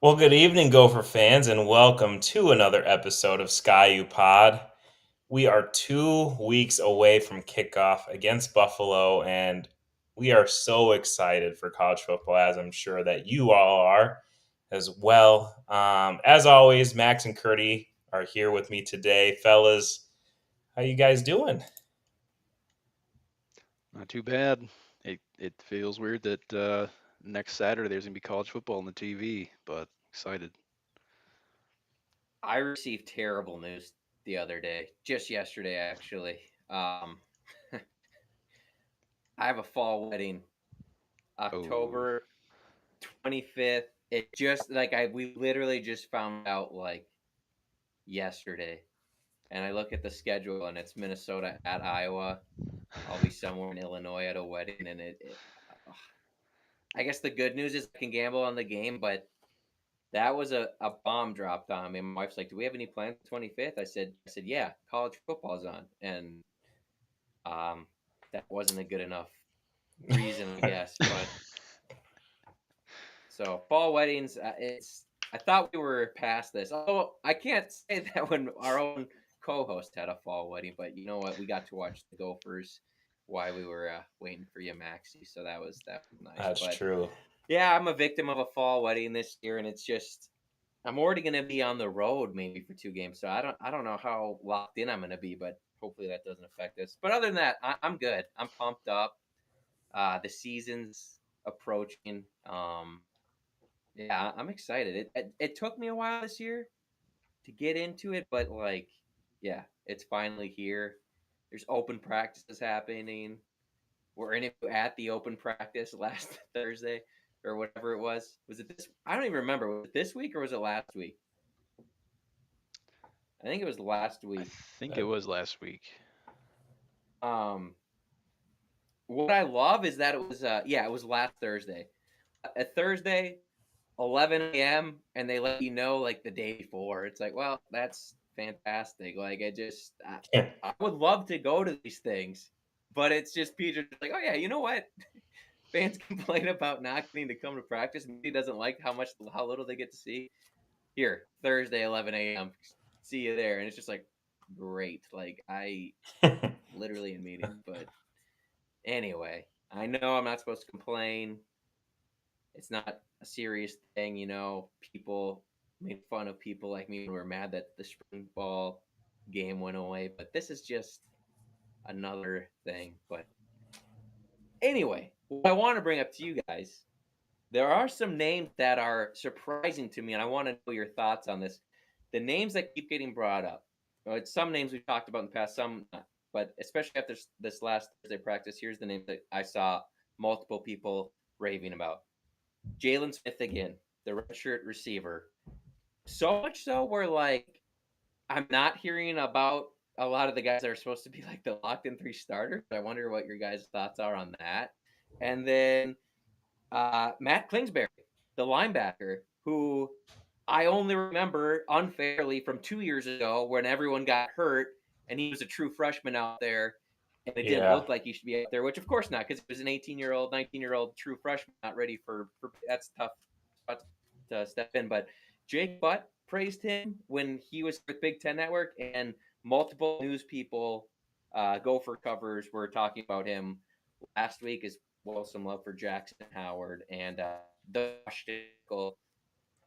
Well, good evening, Gopher fans, and welcome to another episode of Sky U Pod. We are 2 weeks away from kickoff against Buffalo, and we are so excited for college football, as I'm sure that you all are as well. As always, Max and Curdy are here with me today. Fellas, how you guys doing? Not too bad. It feels weird that next Saturday there's gonna be college football on the TV, but excited. I received terrible news the other day, just yesterday actually. Um, I have a fall wedding, Oh, October 25th. It just like I we literally just found out like yesterday, and I look at the schedule and it's Minnesota at Iowa. I'll be somewhere in Illinois at a wedding, and I guess the good news is I can gamble on the game, but that was a bomb dropped on me. My wife's like, "Do we have any plans the 25th?" I said, "Yeah, college football's on," and Um, that wasn't a good enough reason, I guess. But so fall weddings, it's. I thought we were past this. Although I can't say that when our own co-host had a fall wedding, but you know what? We got to watch the Gophers while we were waiting for you, Maxie. So that was nice. That's But true. yeah, I'm a victim of a fall wedding this year, and it's just I'm already going to be on the road maybe for 2 games. So I don't know how locked in I'm going to be, but hopefully that doesn't affect us. But other than that, I'm good. I'm pumped up. The season's approaching. Yeah, I'm excited. It took me a while this year to get into it, but like, yeah, it's finally here. There's open practices happening. We're in it at the open practice last Thursday or whatever it was. Was it this? I don't even remember. Was it this week or was it last week? I think it was last I week. think it was last week. Um, what I love is that it was yeah, it was last Thursday. A Thursday, 11 a.m. and they let you know like the day before. It's like, well, that's fantastic. Like I would love to go to these things, but it's just Peter like, oh yeah, you know what? Fans complain about not getting to come to practice. Maybe he doesn't like how little they get to see. Here, Thursday, 11 a.m. See you there, and it's just like great. Like I literally in meetings, but anyway, I know I'm not supposed to complain. It's not a serious thing, People made fun of people like me who were mad that the spring ball game went away, but this is just another thing. But anyway, what I want to bring up to you guys, there are some names that are surprising to me, and I want to know your thoughts on this. The names that keep getting brought up. It's some names we've talked about in the past, some not. But especially after this last Thursday practice, here's the names that I saw multiple people raving about. Jalen Smith again, the redshirt receiver. So much so where like I'm not hearing about a lot of the guys that are supposed to be like the locked in three starters. I wonder what your guys' thoughts are on that. And then Matt Klingsbury, the linebacker, who I only remember unfairly from 2 years ago when everyone got hurt and he was a true freshman out there and it didn't Yeah. look like he should be out there, which of course not because he was an 18-year-old, 19-year-old true freshman, not ready for that's tough to step in. But Jake Butt praised him when he was with Big Ten Network, and multiple news people, Gopher covers, were talking about him last week as well. Some love for Jackson Howard and the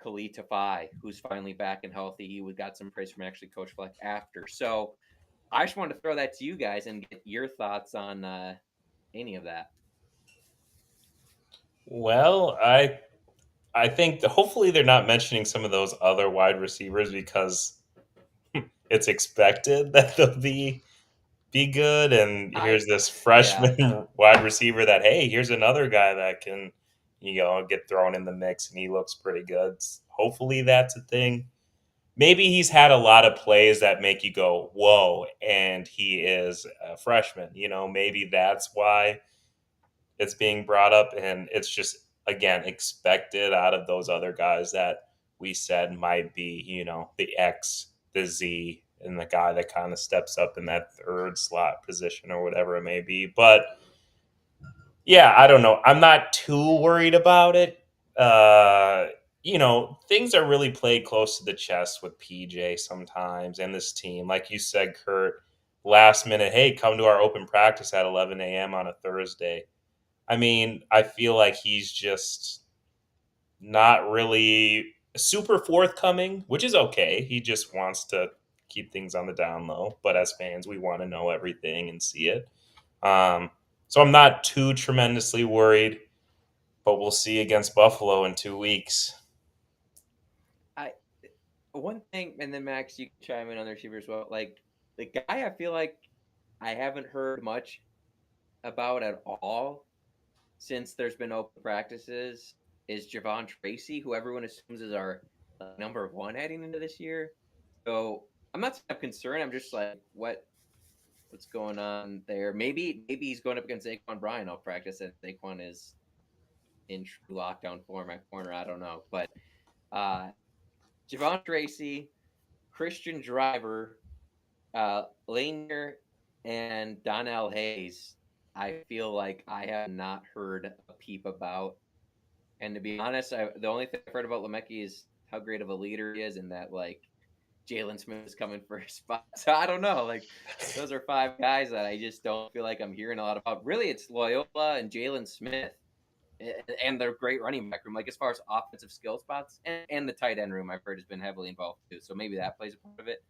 Khalid Tafai, who's finally back and healthy. He got some praise from actually Coach Fleck after. So I just wanted to throw that to you guys and get your thoughts on any of that. Well, I think hopefully they're not mentioning some of those other wide receivers because it's expected that they'll be good. And I here's this yeah. freshman wide receiver that here's another guy that can get thrown in the mix and he looks pretty good. Hopefully that's a thing. Maybe he's had a lot of plays that make you go whoa, and he is a freshman. Maybe that's why it's being brought up, and it's just again expected out of those other guys that we said might be, the X, the Z, and the guy that kind of steps up in that third slot position or whatever it may be. But yeah, I don't know. I'm not too worried about it. things are really played close to the chest with PJ sometimes and this team. Like you said, Kurt, last minute, hey, come to our open practice at 11 a.m. on a Thursday. I mean, I feel like he's just not really super forthcoming, which is okay. He just wants to keep things on the down low. But as fans, we want to know everything and see it. Um, so I'm not too tremendously worried, but we'll see against Buffalo in 2 weeks. I One thing, and then Max, you can chime in on the receiver as well. Like the guy, I feel like I haven't heard much about at all since there's been open practices is Javon Tracy, who everyone assumes is our number one heading into this year. So I'm not saying I'm concerned. I'm just like, what's going on there? Maybe he's going up against Saquon Bryant all practice, and Saquon is in true lockdown form at corner. I don't know, but uh, Javon Tracy, Christian Driver, Lanier, and Donnell Hayes. I feel like I have not heard a peep about. And to be honest, the only thing I've heard about Lemecki is how great of a leader he is, and that like Jalen Smith is coming for his spot. So I don't know. Like those are five guys that I just don't feel like I'm hearing a lot about. Really, it's Loyola and Jalen Smith, and their great running back room. Like as far as offensive skill spots, and the tight end room, I've heard has been heavily involved too. So maybe that plays a part of it.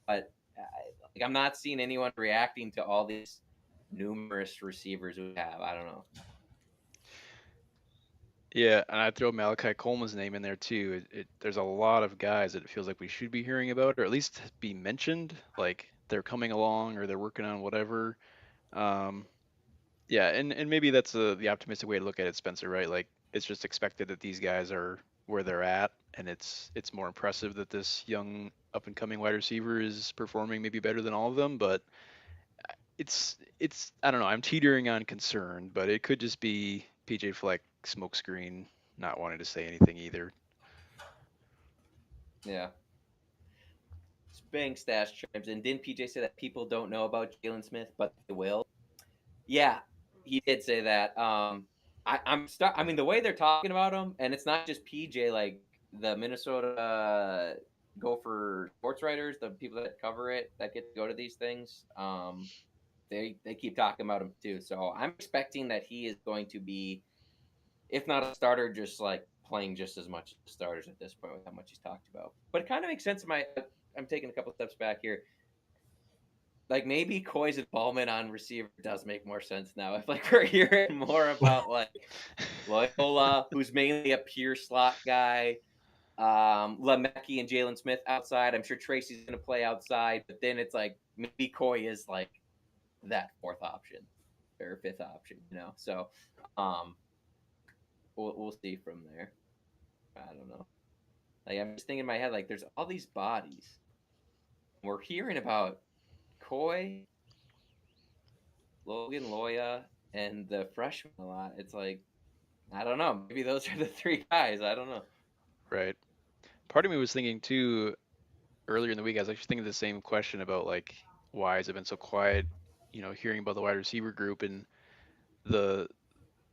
But like I'm not seeing anyone reacting to all these numerous receivers we have. I don't know. Yeah, and I throw Malachi Coleman's name in there too. There's a lot of guys that it feels like we should be hearing about, or at least be mentioned, like they're coming along or they're working on whatever. Um, yeah, and maybe that's the optimistic way to look at it, Spencer, right? Like it's just expected that these guys are where they're at, and it's more impressive that this young up and coming wide receiver is performing maybe better than all of them, but it's I don't know. I'm teetering on concern, but it could just be PJ Fleck smokescreen, not wanting to say anything either. Yeah. Spang Stash chimes in. Didn't PJ say that people don't know about Jalen Smith, but they will? Yeah, he did say that. I mean, the way they're talking about him, and it's not just PJ. Like the Minnesota Gopher sports writers, the people that cover it, that get to go to these things. They keep talking about him too. So I'm expecting that he is going to be, if not a starter, just like playing just as much as the starters at this point with how much he's talked about. But it kind of makes sense. I'm taking a couple steps back here. Like maybe Coy's involvement on receiver does make more sense now. If like we're hearing more about like Loyola, who's mainly a pure slot guy, Lemecki and Jalen Smith outside. I'm sure Tracy's going to play outside, but then it's like maybe Coy is like that fourth option or fifth option, you know. So um, we'll see from there. I don't know. Like I'm just thinking in my head, like there's all these bodies. We're hearing about Coy, Logan Loya, and the freshman a lot. It's like I don't know. Maybe those are the three guys. I don't know. Right. Part of me was thinking too earlier in the week. I was actually thinking the same question about like why has it been so quiet? Hearing about the wide receiver group and the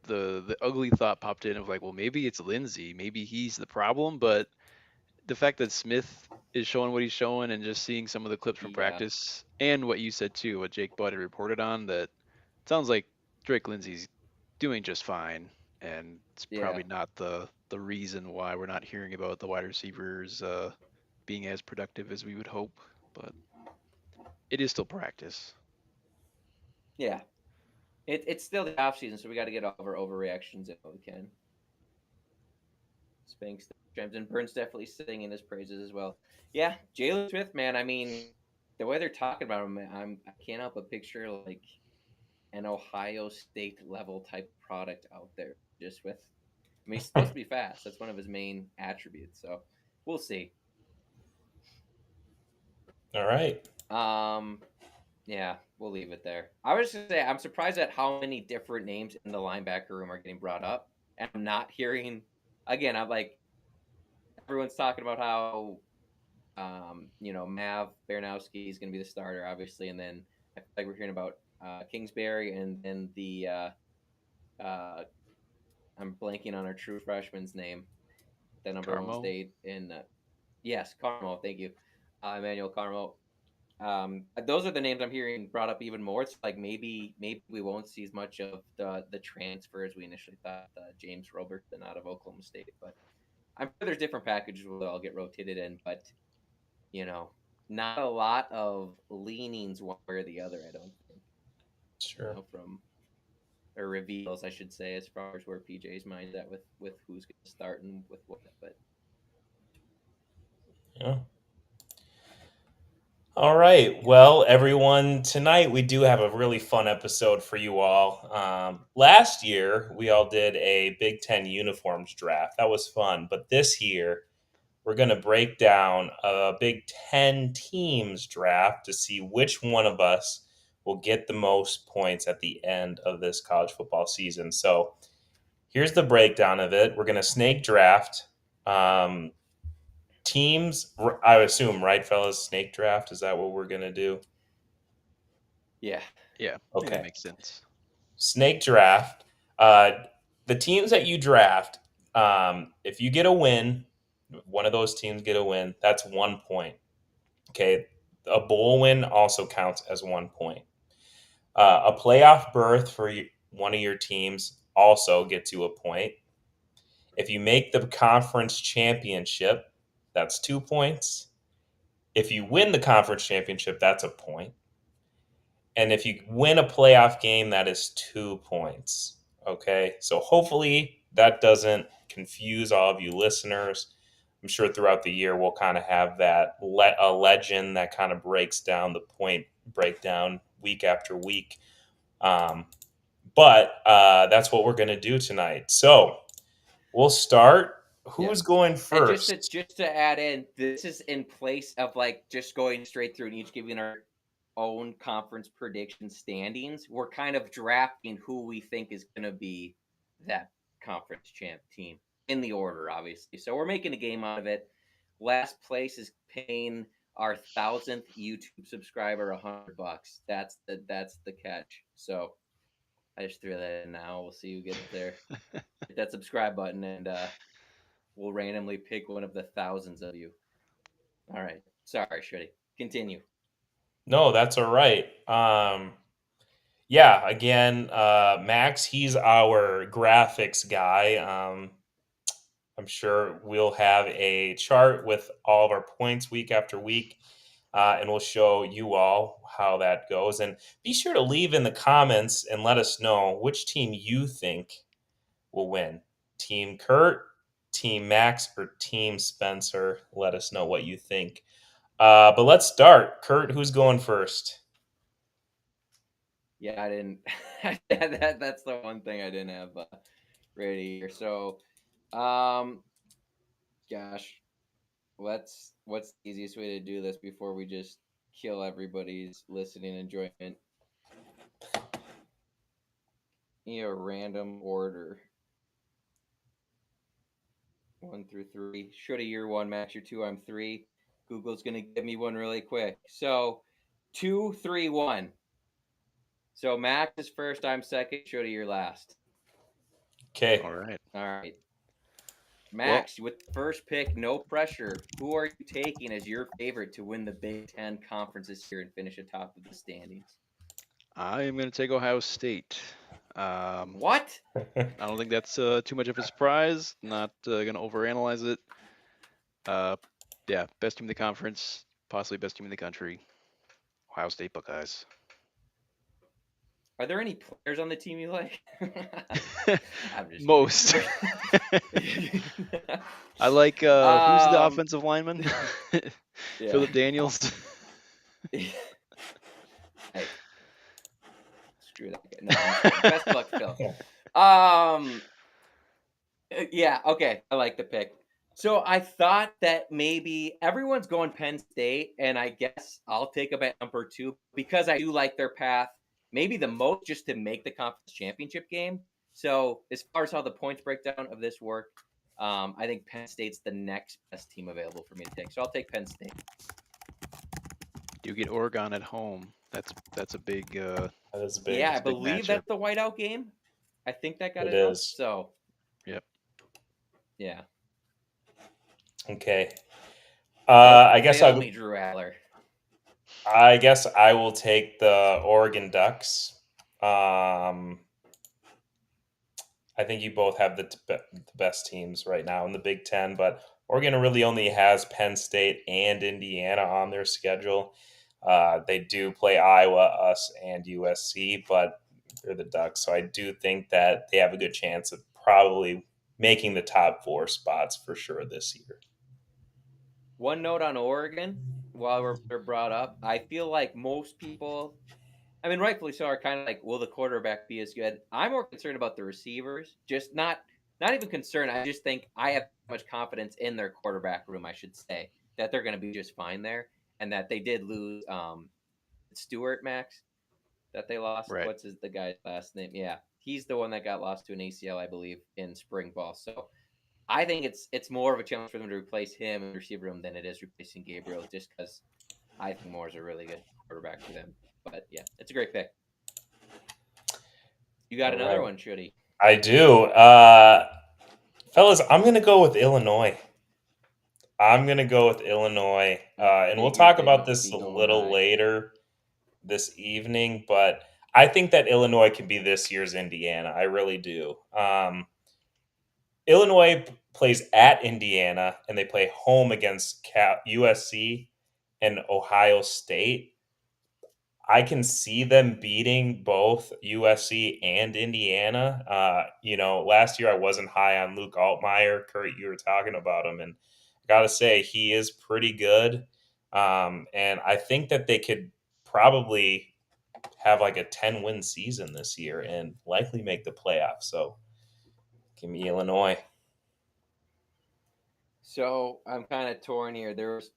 the ugly thought popped in of like, well, maybe it's Lindsey, maybe he's the problem, but the fact that Smith is showing what he's showing and just seeing some of the clips from Yeah, practice and what you said too, what Jake Butt had reported on, that sounds like Drake Lindsey's doing just fine, and it's yeah, probably not the reason why we're not hearing about the wide receivers being as productive as we would hope, but it is still practice. yeah. It's still the off season, so we got to get over overreactions if we can. Spanks James and Burns definitely singing his praises as well. Yeah, Jalen Smith, man. I mean, the way they're talking about him, I can't help but picture like an Ohio State level type product out there. Just with, I mean, he's supposed to be fast. That's one of his main attributes. So we'll see. All right. Um, yeah, we'll leave it there. I was just gonna say I'm surprised at how many different names in the linebacker room are getting brought up, and I'm not hearing. Again, I'm like everyone's talking about how Mav Baranowski is going to be the starter, obviously, and then I feel like we're hearing about Kingsbury, and then uh, I'm blanking on our true freshman's name the number one Carmo. state in. Yes, Carmel. Thank you, Emmanuel Carmel. Those are the names I'm hearing brought up even more. It's like maybe we won't see as much of the transfer as we initially thought. James Robertson out of Oklahoma State, but I'm sure there's different packages where they'll all get rotated in. But you know, not a lot of leanings one way or the other. I don't think. Sure. From or reveals, I should say, as far as where PJ's mind's at with who's going to start and with what. But Yeah. All right. Well, everyone, tonight we do have a really fun episode for you all. Last year, we all did a Big Ten uniforms draft. That was fun. But this year, we're going to break down a Big Ten teams draft to see which one of us will get the most points at the end of this college football season. So here's the breakdown of it. We're going to snake draft. Um, Teams, I assume, right, fellas? Snake draft. Is that what we're gonna do? yeah, Yeah, I think that Okay. makes sense. Snake draft. Uh, the teams that you draft, if you get a win, one of those teams get a win. That's 1 point. Okay. A bowl win also counts as 1 point. A playoff berth for one of your teams also gets you a point. If you make the conference championship, that's 2 points. If you win the conference championship, that's a point. And if you win a playoff game, that is 2 points. Okay. So hopefully that doesn't confuse all of you listeners. I'm sure throughout the year we'll kind of have that a legend that kind of breaks down the point breakdown week after week. Um, but that's what we're going to do tonight. So we'll start. yeah. Who's going And first? just to add in, this is in place of like just going straight through and each giving our own conference prediction standings. We're kind of drafting who we think is going to be that conference champ team in the order, obviously. So we're making a game out of it. Last place is paying our 1,000th YouTube subscriber $100. That's the catch. So I just threw that in now. We'll see who gets there. Hit that subscribe button and we'll randomly pick one of the thousands of you. All right. Sorry, Shreddy. Continue. No, that's all right. Yeah, again, Max, he's our graphics guy. I'm sure we'll have a chart with all of our points week after week, and we'll show you all how that goes. And be sure to leave in the comments and let us know which team you think will win. Team Kurt, Team Max, or Team Spencer. Let us know what you think. But let's start. Kurt, who's going first? Yeah, I didn't. That's the one thing I didn't have ready here. So, um, gosh, what's the easiest way to do this before we just kill everybody's listening enjoyment? A random order, 1 through 3. Should have year one, Max. You're two. I'm three. Google's gonna give me one really quick. So, 2, 3, 1. So Max is first. I'm second. Should you're last. Okay. All right. All right. Well, Max, with the first pick, no pressure. Who are you taking as your favorite to win the Big Ten conference this year and finish atop of the standings? I am going to take Ohio State. What? I don't think that's too much of a surprise. Not going to overanalyze it. Yeah, best team in the conference, possibly best team in the country. Ohio State Buckeyes. Are there any players on the team you like? I'm just Most. kidding. I like who's the Um, offensive lineman? yeah. Philip Daniels. Hey, screw that guy. No, I'm just kidding. Best of luck, Phil. Yeah, okay. I like the pick. So I thought that maybe everyone's going Penn State, and I guess I'll take them at number 2 because I do like their path, maybe the most just to make the conference championship game. So as far as how the points breakdown of this work, I think Penn State's the next best team available for me to take. So I'll take Penn State. You get Oregon at home. That's a big. That is big. Yeah, I It's a big believe matchup. that's the whiteout game. I think that got It announced. is. So Yep. yeah. Okay. Don't I guess fail me, Drew Aller. I will take the Oregon Ducks. Um, I think you both have the best teams right now in the Big Ten, but Oregon really only has Penn State and Indiana on their schedule. They do play Iowa, us, and USC, but they're the Ducks, so I do think that they have a good chance of probably making the top four spots for sure this year. One note on Oregon, while we're brought up, I feel like most people, I mean, rightfully so, are kind of like, will the quarterback be as good? I'm more concerned about the receivers. Just not even concerned. I just think I have much confidence in their quarterback room. I should say that they're going to be just fine there, and that they did lose Stewart Max that they lost. Right. What's the guy's last name? Yeah, he's the one that got lost to an ACL, I believe, in spring ball. So I think it's more of a challenge for them to replace him in the receiver room than it is replacing Gabriel, just because I think Moore's a really good quarterback for them. But yeah, it's a great pick. You got All another right. one, Shuddy. I do. Fellas, I'm going to go with Illinois. I'm going to go with Illinois. And we'll Figured talk they about might this be a going little high. later this evening, but I think that Illinois can be this year's Indiana. I really do. Illinois plays at Indiana, and they play home against USC and Ohio State. I can see them beating both USC and Indiana. Last year I wasn't high on Luke Altmaier. Kurt, you were talking about him, and I gotta say he is pretty good. And I think that they could probably have like a 10-win season this year and likely make the playoffs. So give me Illinois. So I'm kind of torn here. There's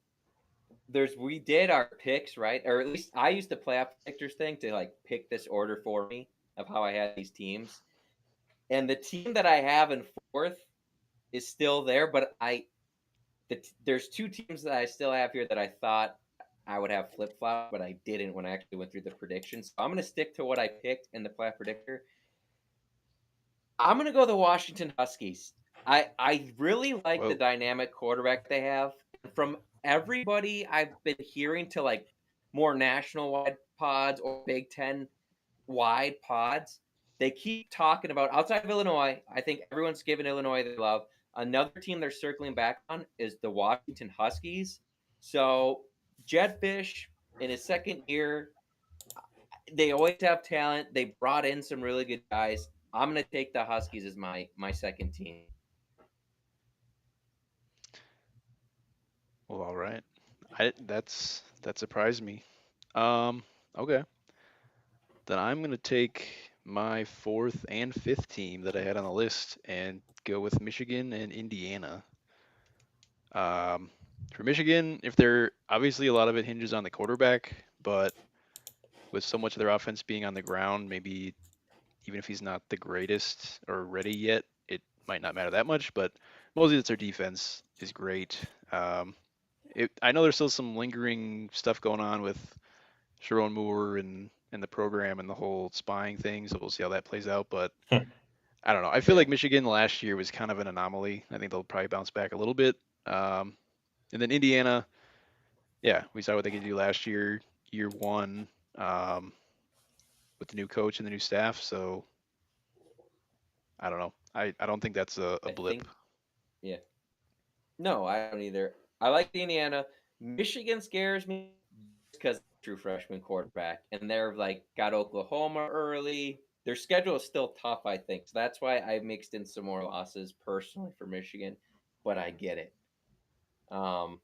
we did our picks, right? Or at least I used to play up predictors thing to like pick this order for me of how I had these teams. And the team that I have in fourth is still there, but there's two teams that I still have here that I thought I would have flip flop, but I didn't when I actually went through the predictions. So I'm going to stick to what I picked in the playoff predictor. I'm going to go the Washington Huskies. I really like the Whoa. dynamic quarterback they have. From everybody I've been hearing to like more national wide pods or Big Ten wide pods, they keep talking about outside of Illinois. I think everyone's given Illinois their love. Another team they're circling back on is the Washington Huskies. So Jed Fish in his second year, they always have talent. They brought in some really good guys. I'm gonna take the Huskies as my second team. Well, all right. That surprised me. Um, okay. Then I'm gonna take my fourth and fifth team that I had on the list and go with Michigan and Indiana. Um, for Michigan, if they're obviously a lot of it hinges on the quarterback, but with so much of their offense being on the ground, maybe even if he's not the greatest or ready yet, it might not matter that much. But mostly it's their defense is great. I know there's still some lingering stuff going on with Sharon Moore and the program and the whole spying thing, so we'll see how that plays out. But I don't know. I feel Yeah, like Michigan last year was kind of an anomaly. I think they'll probably bounce back a little bit. Um, and then Indiana, yeah, we saw what they could do last year, year one, um, with the new coach and the new staff. So I don't know. I don't think that's a I blip. think yeah. No, I don't either. I like the Indiana. Michigan scares me because true freshman quarterback, and they're like got Oklahoma early. Their schedule is still tough, I think. So that's why I mixed in some more losses personally for Michigan, but I get it. Um,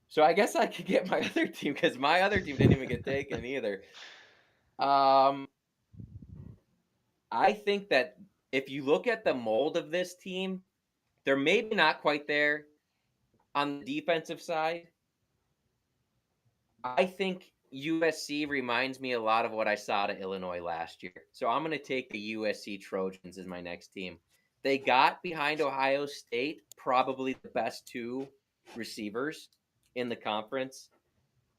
so I guess I could get my other team because my other team didn't even get taken either. Um, I think that if you look at the mold of this team, they're maybe not quite there on the defensive side. I think USC reminds me a lot of what I saw to Illinois last year. So I'm going to take the USC Trojans as my next team. They got behind Ohio State, probably the best two receivers in the conference.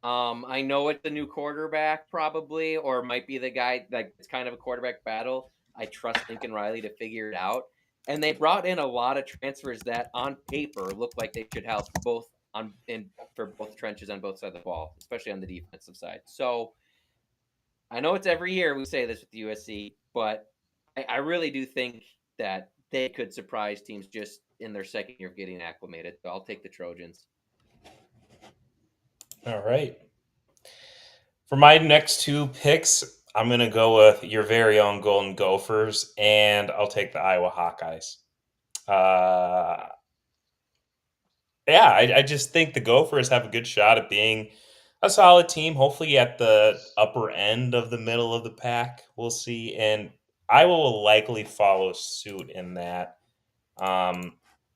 I know it's a new quarterback, probably, or might be the guy that it's kind of a quarterback battle. I trust Lincoln Riley to figure it out. and they brought in a lot of transfers that on paper look like they should help both on in for both trenches on both sides of the ball, especially on the defensive side. So I know it's every year we say this with USC, but I really do think that they could surprise teams just in their second year of getting acclimated. So I'll take the Trojans. All right. For my next two picks, I'm going to go with your very own Golden Gophers, and I'll take the Iowa Hawkeyes. Uh, yeah, I just think the Gophers have a good shot at being a solid team, hopefully at the upper end of the middle of the pack. We'll see. And Iowa will likely follow suit in that. Um,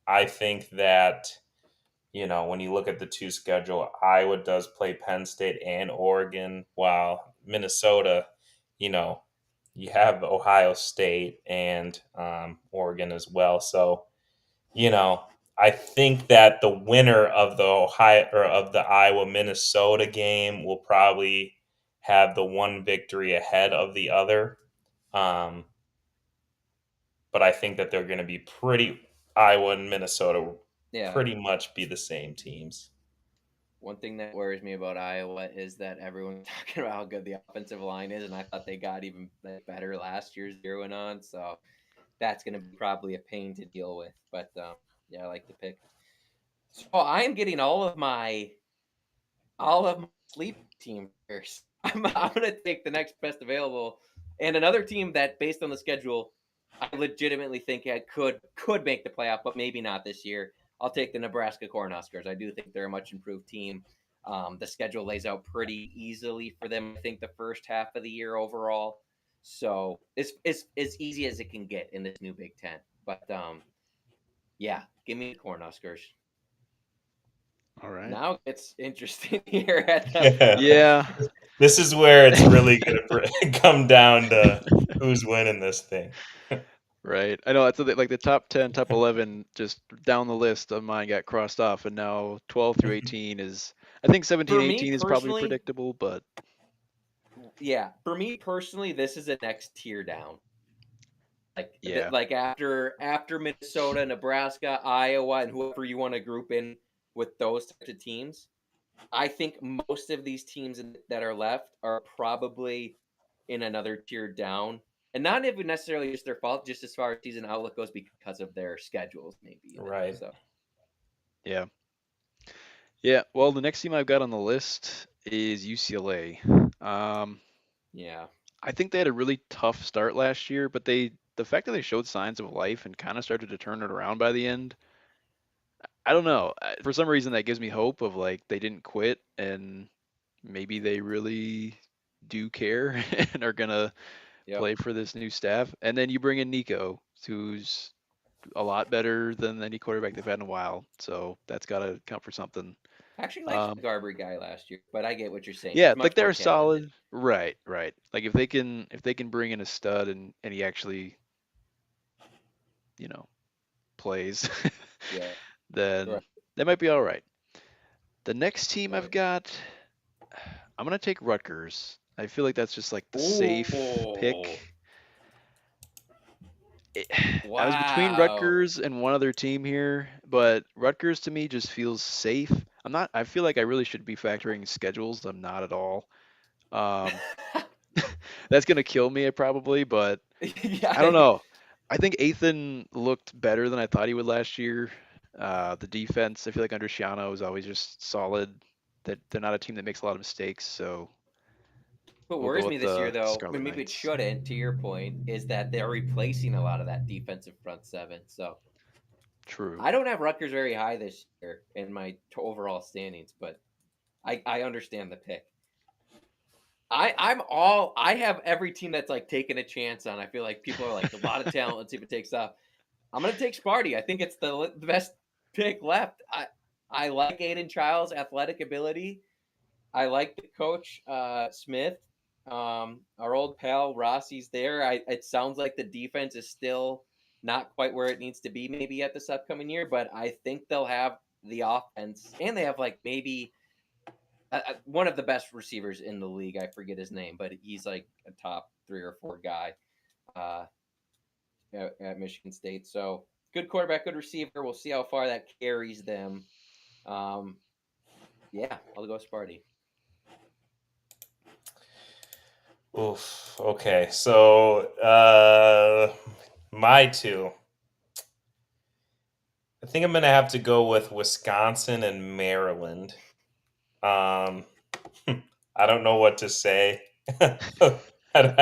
I think that, when you look at the two schedule, Iowa does play Penn State and Oregon, while Minnesota, you know, you have Ohio State and Oregon as well. So, you know, I think that the winner of the Ohio or of the Iowa Minnesota game will probably have the one victory ahead of the other. Um, but I think that they're going to be Iowa and Minnesota Yeah. pretty much be the same teams. One thing that worries me about Iowa is that everyone's talking about how good the offensive line is, and I thought they got even better last year as the year went on. So that's going to be probably a pain to deal with. But yeah, I like the pick. So I am getting all of my sleep team first. I'm going to take the next best available, and another team that, based on the schedule, I legitimately think I could make the playoff, but maybe not this year. I'll take the Nebraska Cornhuskers. I do think they're a much improved team. The schedule lays out pretty easily for them. I think the first half of the year overall, so it's as easy as it can get in this new Big Ten. But yeah, give me the Cornhuskers. All right. Now it's interesting here at the Yeah. Yeah. This is where it's really going to come down to who's winning this thing. Right. I know that's like the top 10, top 11 just down the list of mine got crossed off, and now 12 through 18 is, I think 17, for me 18 is probably personally, predictable, but yeah, for me personally, this is a next tier down. yeah. Like after Minnesota, Nebraska, Iowa, and whoever you want to group in with those types of teams, I think most of these teams that are left are probably in another tier down, and not even necessarily just their fault, just as far as season outlook goes, because of their schedules, maybe even. Right. So Yeah. Yeah. Well, the next team I've got on the list is UCLA. Um, yeah, I think they had a really tough start last year, but the fact that they showed signs of life and kind of started to turn it around by the end, I don't know. For some reason, that gives me hope of like they didn't quit and maybe they really do care and are gonna yep. play for this new staff. And then you bring in Nico, who's a lot better than any quarterback they've had in a while. So that's got to count for something. I actually liked the Um, Garber guy last year, but I get what you're saying. yeah, He's like much more they're talented. solid. Right, right. Like if they can bring in a stud and he actually you know plays, Yeah, then right, that might be all right. The next team I've right. got, I'm gonna take Rutgers. I feel like that's just like the safe Oh, pick. it, I was between wow. Rutgers and one other team here, but Rutgers to me just feels safe. I'm not. I feel like I really should be factoring schedules. I'm not at all. Um, that's gonna kill me probably, but I don't Yeah, know. I think Ethan looked better than I thought he would last year. The defense, I feel like under Shiano is always just solid. That they're not a team that makes a lot of mistakes, so what we'll go worries me with this year, the though, I Scarlet mean, maybe it Knights. shouldn't, to your point, is that they're replacing a lot of that defensive front seven. So True. I don't have Rutgers very high this year in my overall standings, but I understand the pick. I have every team that's like taking a chance on. I feel like people are like a lot of talent. Let's see if it takes off. I'm gonna take Sparty. I think it's the best pick left. I like Aiden Child's athletic ability. I like the coach Smith. Our old pal Rossi's there. It sounds like the defense is still not quite where it needs to be, maybe at this upcoming year, but I think they'll have the offense, and they have like maybe one of the best receivers in the league. I forget his name, but he's like a top 3 or 4 guy. Uh, at Michigan State. So good quarterback, good receiver. We'll see how far that carries them. Um, yeah, I'll go Sparty. Oof. Okay. So, my two. I think I'm gonna have to go with Wisconsin and Maryland. Um, I don't know what to say. I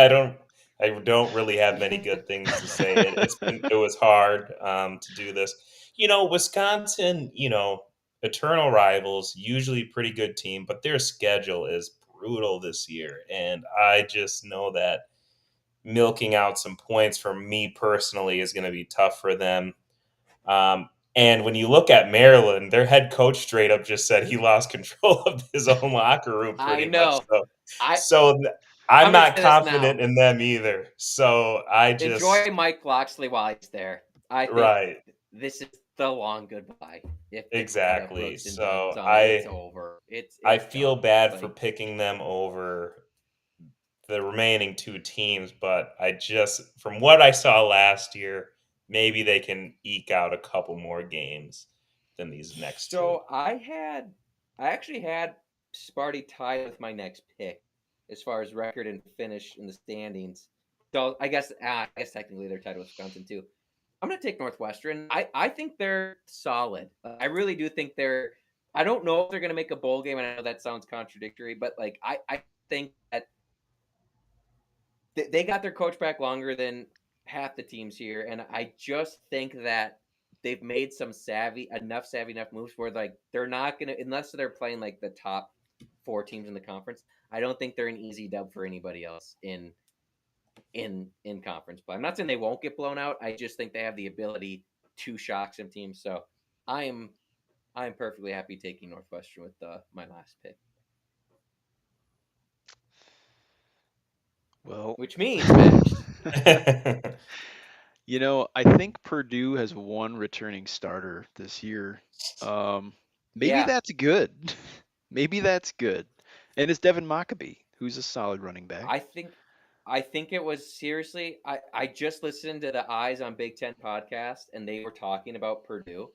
don't. I don't really have many good things to say. It was hard to do this. Wisconsin. Eternal rivals, usually pretty good team, but their schedule is brutal this year, and I just know that milking out some points for me personally is going to be tough for them. And when you look at Maryland, their head coach straight up just said he lost control of his own locker room I pretty much. know. So, I so I'm I'm gonna not say this now. confident in them either. So I Enjoy just Mike Loxley while he's there. I think right, this is the long goodbye. If they put up exactly. Brooks and Dunks So on it, it's I over. I It's feel done. bad for Like picking them over the remaining two teams, but I just from what I saw last year, maybe they can eke out a couple more games than these next two. so, I actually had Sparty tied with my next pick as far as record and finish in the standings. So I guess technically they're tied with Wisconsin too. I'm gonna take Northwestern. I think they're solid. I really do think they're. I don't know if they're gonna make a bowl game, and I know that sounds contradictory, but like I think that they got their coach back longer than half the teams here, and I just think that they've made some savvy enough moves where like they're not gonna unless they're playing like the top four teams in the conference. I don't think they're an easy dub for anybody else in conference play. I'm not saying they won't get blown out. I just think they have the ability to shock some teams. So I am I am perfectly happy taking Northwestern with my last pick, Well, which means Max. I think Purdue has one returning starter this year. Um, maybe Yeah, that's good. Maybe that's good. And it's Devin Mockabee, who's a solid running back. I think I think it was seriously. I just listened to the Eyes on Big Ten podcast, and they were talking about Purdue,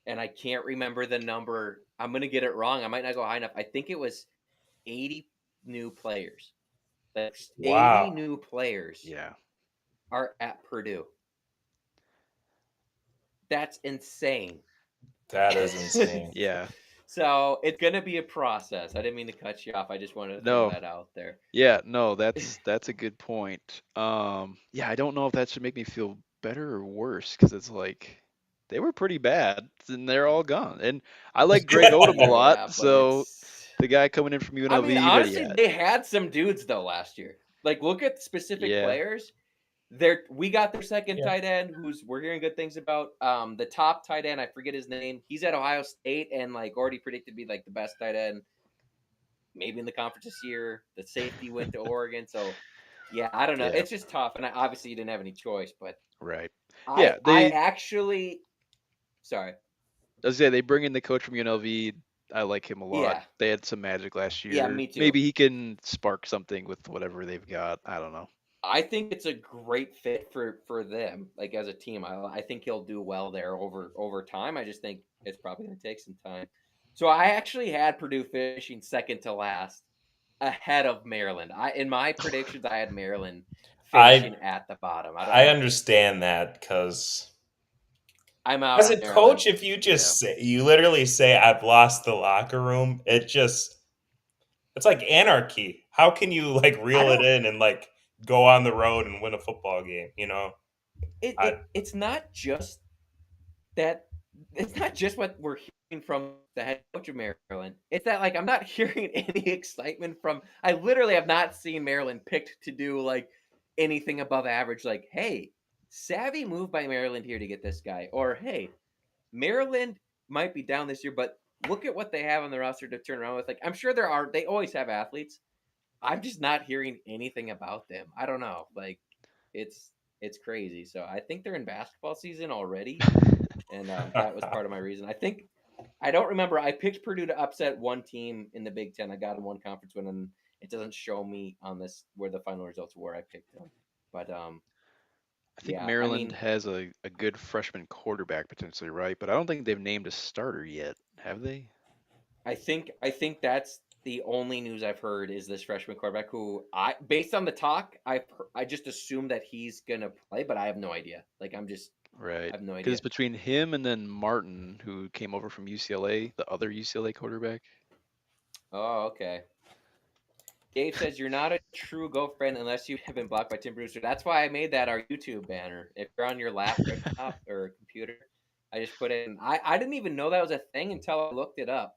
and I can't remember the number. I'm gonna get it wrong. I might not go high enough. I think it was 80 new players. Like 80 Wow, new players Yeah. are at Purdue. That's insane. that is insane. Yeah. So it's gonna be a process. I didn't mean to cut you off. I just wanted to throw No. that out there. Yeah, no, that's a good point. Yeah, I don't know if that should make me feel better or worse because it's like they were pretty bad and they're all gone. And I like Greg Odom a lot, Yeah, but so it's. the guy coming in from I mean, UNLV, but honestly, yeah, they had some dudes though last year. Like, look at specific yeah, players. We got their second Yeah. tight end, who's we're hearing good things about. The top tight end, I forget his name. He's at Ohio State and like already predicted to be like the best tight end, maybe in the conference this year. The safety went to Oregon, so yeah, I don't know. yeah, It's just tough, and obviously you didn't have any choice. But right. I Yeah, I they actually sorry, as I say they bring in the coach from UNLV. I like him a lot. yeah, They had some magic last yeah, year. me too. Maybe he can spark something with whatever they've got. I don't know. I think it's a great fit for them, like as a team. I think he'll do well there over time. I just think it's probably going to take some time. So I actually had Purdue finishing second to last, ahead of Maryland. I in my predictions, I had Maryland I finishing at the bottom. I don't I know. understand that because I'm out as on a Maryland. coach, if you Yeah. just say you literally say I've lost the locker room, it's like anarchy. How can you like I reel it don't. in and like go on the road and win a football game? I It's not just that it's not just what we're hearing from the head coach of Maryland. It's that like I'm not hearing any excitement from. I literally have not seen Maryland picked to do like anything above average. Like, hey, savvy move by Maryland here to get this guy, or hey, Maryland might be down this year, but look at what they have on the roster to turn around with. Like, I'm sure there are. They always have athletes. I'm just not hearing anything about them. I don't know. Like, it's it's crazy. So I think they're in basketball season already, and that was part of my reason. I don't remember. I picked Purdue to upset one team in the Big Ten. I got them one conference win, and it doesn't show me on this where the final results were. I picked them, but I think Yeah, I Maryland mean, has a good freshman quarterback potentially, right? But I don't think they've named a starter yet, have they? I think that's the only news I've heard is this freshman quarterback who I, based on the talk, I just assume that he's gonna play, but I have no idea. Like Right. I have no Because idea. it's between him and then Martin, who came over from UCLA, the other UCLA quarterback. Oh, okay. Dave says you're not a true Gopher fan unless you have been blocked by Tim Brewster. That's why I made that our YouTube banner. If you're on your laptop or computer, I just put it in. I didn't even know that was a thing until I looked it up.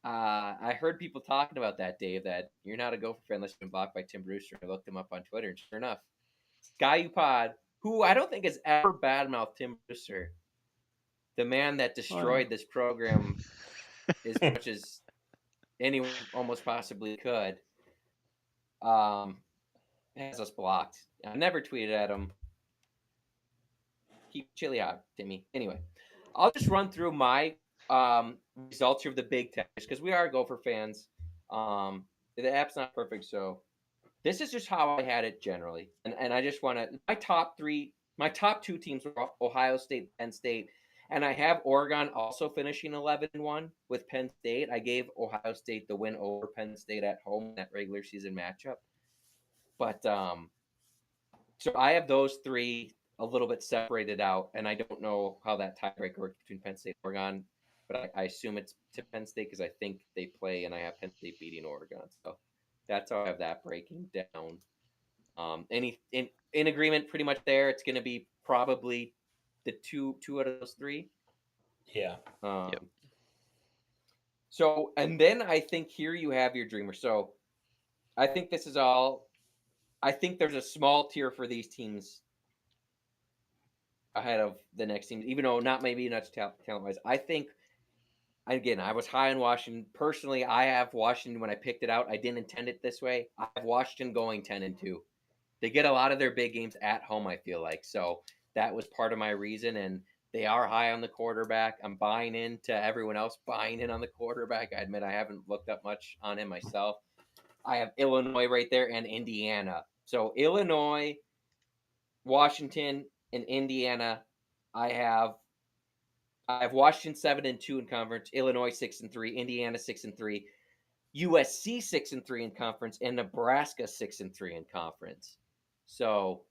I heard people talking about that, Dave, that you're not a Gopher fan unless you've been blocked by Tim Brewster. I looked him up on Twitter, and sure enough, Skyupod, who I don't think has ever badmouthed Tim Brewster, the man that Wow. destroyed this program as much as anyone almost possibly could, um, has us blocked. I never tweeted at him. Keep chilly out, Timmy. Anyway, I'll just run through my results of the Big Ten because we are Gopher fans. The app's not perfect, so this is just how I had it generally. And I just want to, my top two teams were Ohio State, Penn State. And I have Oregon also finishing 11-1 with Penn State. I gave Ohio State the win over Penn State at home in that regular season matchup. But so I have those three a little bit separated out, and I don't know how that tiebreaker works between Penn State and Oregon, but I assume it's to Penn State because I think they play, and I have Penn State beating Oregon. So that's how I have that breaking down. Any in agreement pretty much there. It's going to be probably the two out of those three. Yeah. Yep. Um, so and then I think here you have your dreamer. So I think this is all. I think there's a small tier for these teams ahead of the next team, even though not maybe not talent wise. I think again, I was high on Washington. Personally, I have Washington when I picked it out. I didn't intend it this way. I have Washington going 10-2. They get a lot of their big games at home, I feel like. So that was part of my reason. And they are high on the quarterback. I'm buying into everyone else buying in on the quarterback. I admit I haven't looked up much on him myself. I have Illinois right there and Indiana. So Illinois, Washington, and Indiana. I have I have Washington 7-2 in conference, Illinois 6-3, Indiana 6-3, USC 6-3 in conference, and Nebraska 6-3 in conference. So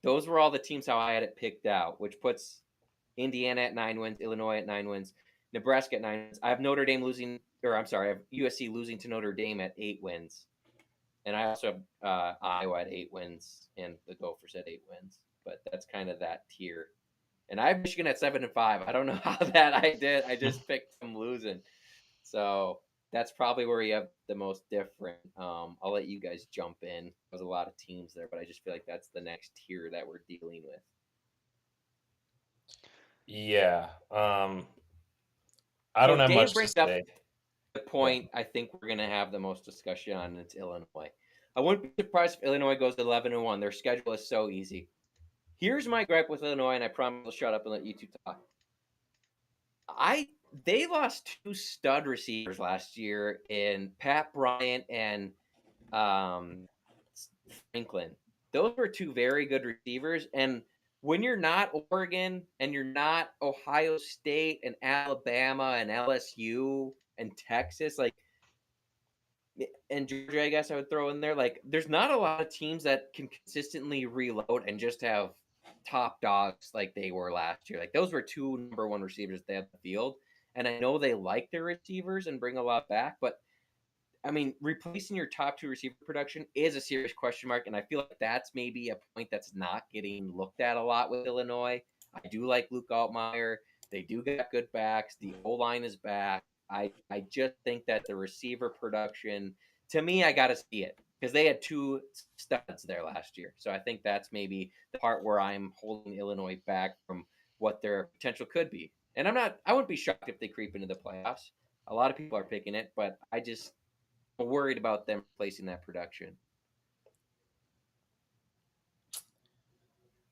those were all the teams how I had it picked out, which puts Indiana at 9 wins, Illinois at 9 wins, Nebraska at 9 wins. I have Notre Dame losing, or I'm sorry, I have USC losing to Notre Dame at 8 wins, and I also have Iowa at 8 wins, and the Gophers at 8 wins. But that's kind of that tier. And I have Michigan at 7-5. I don't know how that I did. I just picked them losing. So that's probably where you have the most different. I'll let you guys jump in. There's a lot of teams there, but I just feel like that's the next tier that we're dealing with. Yeah. I don't So have Dave much to brings up say. the Yeah. point I think we're going to have the most discussion on, and it's Illinois. I wouldn't be surprised if Illinois goes 11-1. Their schedule is so easy. Here's my gripe with Illinois, and I promise I'll shut up and let you two talk. They lost two stud receivers last year in Pat Bryant and um, Franklin. Those were two very good receivers, and when you're not Oregon and you're not Ohio State and Alabama and LSU and Texas, like and Georgia, I guess I would throw in there. Like, there's not a lot of teams that can consistently reload and just have top dogs like they were last year. Like, those were two number one receivers they had the field. And I know they like their receivers and bring a lot back, but I mean, replacing your top two receiver production is a serious question mark, and I feel like that's maybe a point that's not getting looked at a lot with Illinois. I do like Luke Altmaier. They do get good backs. The O line is back. I just think that the receiver production, to me, I got to see it because they had two studs there last year. So I think that's maybe the part where I'm holding Illinois back from what their potential could be. And I wouldn't be shocked if they creep into the playoffs. A lot of people are picking it, but I'm worried about them replacing that production.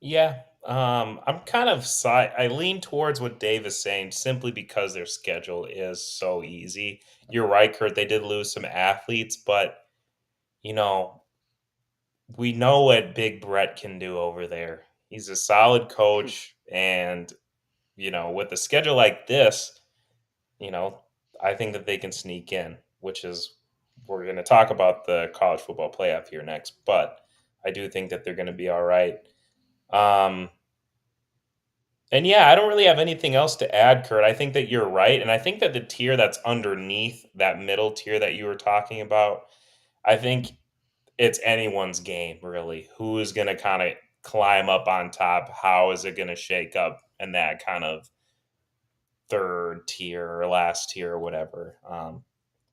Yeah. I'm kind of side. I lean towards what Dave is saying simply because their schedule is so easy. You're right, Kurt. They did lose some athletes, but you know we know what Big Brett can do over there. He's a solid coach, and with a schedule like this, you know, I think that they can sneak in, which is we're going to talk about the college football playoff here next, but I do think that they're going to be all right. Um, and yeah, I don't really have anything else to add, Kurt. I think that you're right, and I think that the tier that's underneath that middle tier that you were talking about, I think it's anyone's game really. Who is going to kind of climb up on top? How is it going to shake up? And that kind of third tier or last tier or whatever.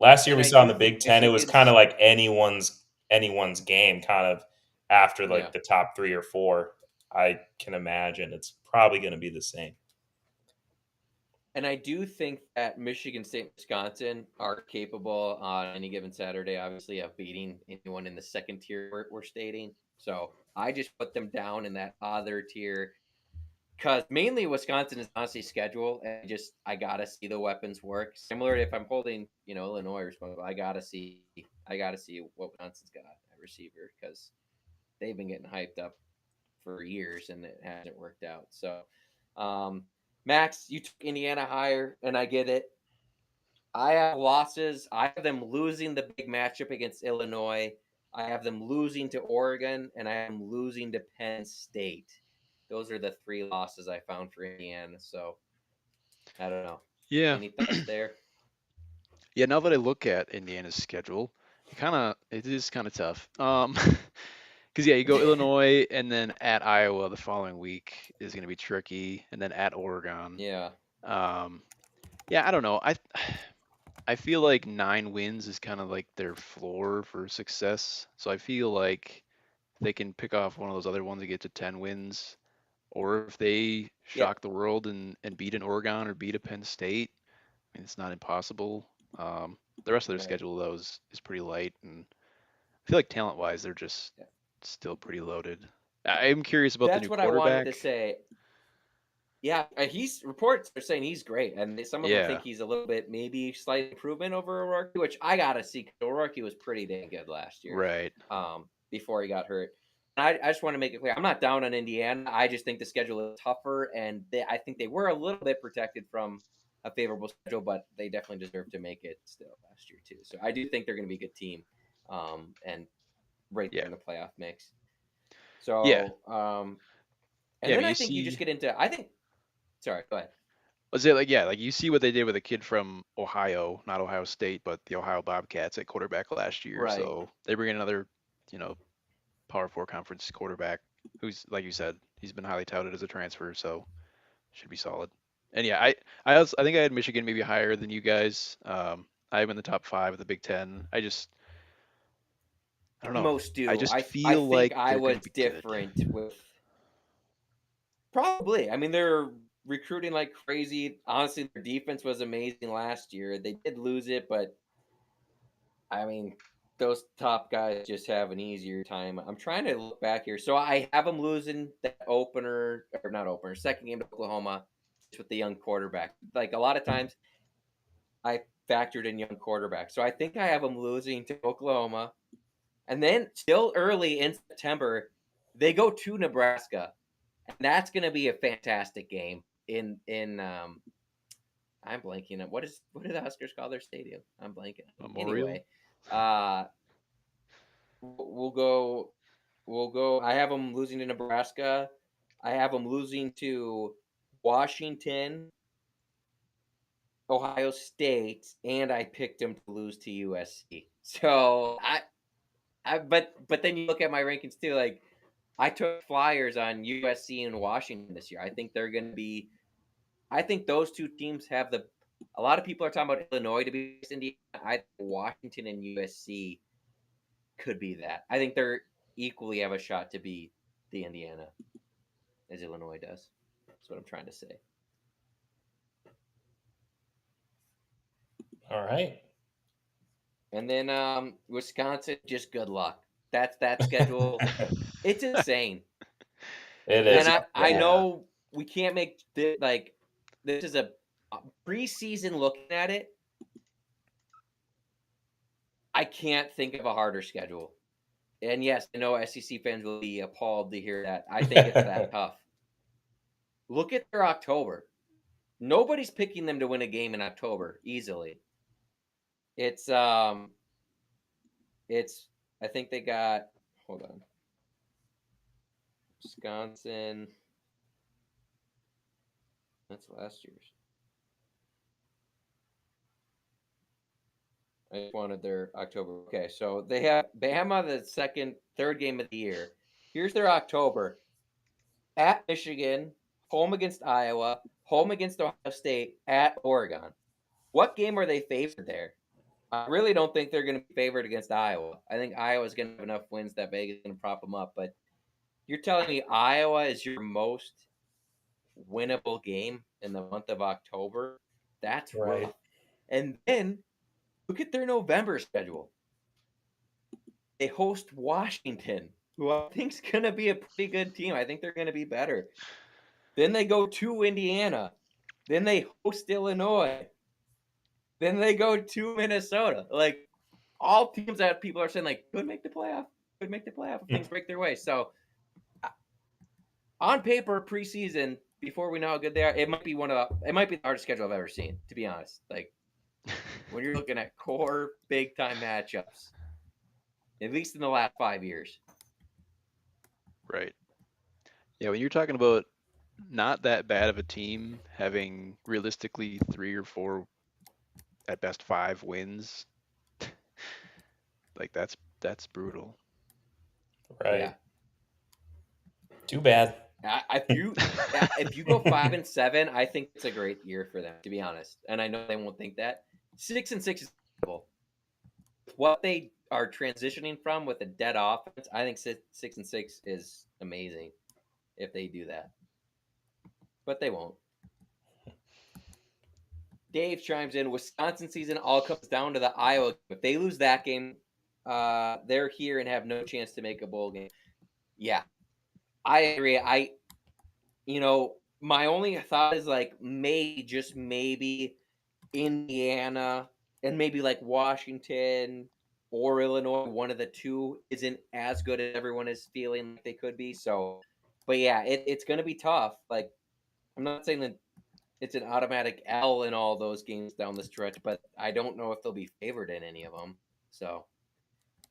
Last year And we I saw in do the think Big Ten, it was kind of Michigan's, like anyone's game, kind of after yeah. like the top 3 or 4. I can imagine it's probably going to be the same. And I do think that Michigan State and Wisconsin are capable on any given Saturday, obviously, of beating anyone in the second tier we're stating. So I just put them down in that other tier because mainly Wisconsin is honestly schedule, and I gotta see the weapons work. Similar to if I'm holding Illinois responsible, I gotta see what Wisconsin's got at receiver because they've been getting hyped up for years and it hasn't worked out. So, um, Max, you took Indiana higher, and I get it. I have losses. I have them losing the big matchup against Illinois. I have them losing to Oregon, and I am losing to Penn State. Those are the three losses I found for Indiana. So I don't know. Yeah. Any thoughts there? Yeah, now that I look at Indiana's schedule, it is kind of tough. Because yeah, you go Illinois and then at Iowa the following week is going to be tricky, and then at Oregon. Yeah. Um, yeah, I don't know. I feel like 9 wins is kind of like their floor for success. So I feel like they can pick off one of those other ones to get to 10 wins, or if they Yep. shock the world and beat an Oregon or beat a Penn State, I mean it's not impossible. The rest of their Right. schedule though is pretty light, and I feel like talent wise they're just Yeah. still pretty loaded. I'm curious about the That's new what I wanted to quarterback. say. Yeah, he's reports are saying he's great, and some of them think Yeah, he's a little bit maybe slight improvement over O'Rourke, which I gotta see. 'Cause O'Rourke was pretty dang good last year, right. before he got hurt. And I just want to make it clear, I'm not down on Indiana. I just think the schedule is tougher, and I think they were a little bit protected from a favorable schedule, but they definitely deserve to make it still last year too. So I do think they're going to be a good team, and right there Yeah, in the playoff mix. yeah, So, and yeah. then But I you think you just see, get into. I think. Sorry, go ahead. was it like yeah, like you see what they did with a kid from Ohio, not Ohio State, but the Ohio Bobcats at quarterback last year. Right. So they bring in another, you know, Power Four conference quarterback who's like you said, he's been highly touted as a transfer, so should be solid. And yeah, I think I had Michigan maybe higher than you guys. I am in the top 5 of the Big Ten. I don't know. Most I do. just I feel think like I they're was gonna be good. different with probably. I mean, they're recruiting like crazy. Honestly, their defense was amazing last year. They did lose it, but I mean, those top guys just have an easier time. I'm trying to look back here. So I have them losing that opener, or not opener, second game to Oklahoma just with the young quarterback. Like a lot of times, I factored in young quarterback. So I think I have them losing to Oklahoma. And then still early in September, they go to Nebraska. And that's going to be a fantastic game in I'm blanking on what do the Huskers call their stadium? I'm blanking. Memorial. Anyway, uh we'll go I have them losing to Nebraska. I have them losing to Washington, Ohio State, and I picked them to lose to USC. So but then you look at my rankings too. Like I took flyers on USC and Washington this year. I think they're going to be. I think those two teams have the. A lot of people are talking about Illinois to be Indiana. I think Washington and USC could be that. I think they're equally have a shot to be the Indiana as Illinois does. That's what I'm trying to say. All right. And then Wisconsin, just good luck. That's that schedule. It's insane. It And is. I Yeah. know we can't make like this is a preseason looking at it. I can't think of a harder schedule. And yes, I know SEC fans will be appalled to hear that. I think it's that tough. Look at their October. Nobody's picking them to win a game in October easily. It's it's I think they got, hold on, Wisconsin. That's last year's. I just wanted their October. Okay, so they have Bama the third game of the year. Here's their October: at Michigan, home against Iowa, home against Ohio State, at Oregon. What game are they favored there? I really don't think they're going to be favored against Iowa. I think Iowa's going to have enough wins that Vegas is going to prop them up. But you're telling me Iowa is your most winnable game in the month of October? That's Right. rough. And then look at their November schedule. They host Washington, who I think's going to be a pretty good team. I think they're going to be better. Then they go to Indiana. Then they host Illinois. Then they go to Minnesota. Like, all teams that people are saying like could make the playoff, if things break their way. So on paper, preseason, before we know how good they are, it might be the hardest schedule I've ever seen, to be honest. Like when you're looking at core big time matchups, at least in the last 5 years. Right. Yeah, when you're talking about not that bad of a team having realistically 3 or 4, at best 5 wins, like that's brutal. Right. Yeah. Too bad. If you go 5-7, I think it's a great year for them, to be honest. And I know they won't think that. 6-6 is incredible. What they are transitioning from with a dead offense, I think 6-6 is amazing if they do that. But they won't. Dave chimes in. Wisconsin season all comes down to the Iowa game. If they lose that game, they're here and have no chance to make a bowl game. Yeah, I agree. My only thought is like maybe Indiana and maybe like Washington or Illinois, one of the two isn't as good as everyone is feeling like they could be. So, but yeah, it's going to be tough. Like, I'm not saying that it's an automatic L in all those games down the stretch, but I don't know if they'll be favored in any of them. So,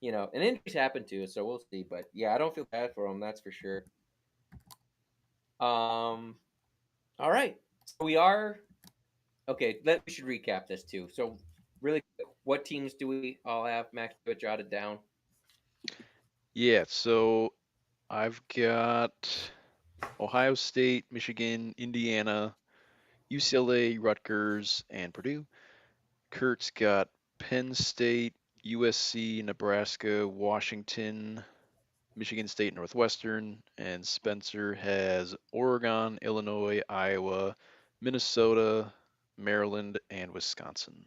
and injuries happen too, so we'll see. But yeah, I don't feel bad for them, that's for sure. All right, so we are okay. We should recap this too. So, really quick, what teams do we all have? Max, do it jotted down. Yeah, so I've got Ohio State, Michigan, Indiana, UCLA, Rutgers, and Purdue. Kurt's got Penn State, USC, Nebraska, Washington, Michigan State, Northwestern, and Spencer has Oregon, Illinois, Iowa, Minnesota, Maryland, and Wisconsin.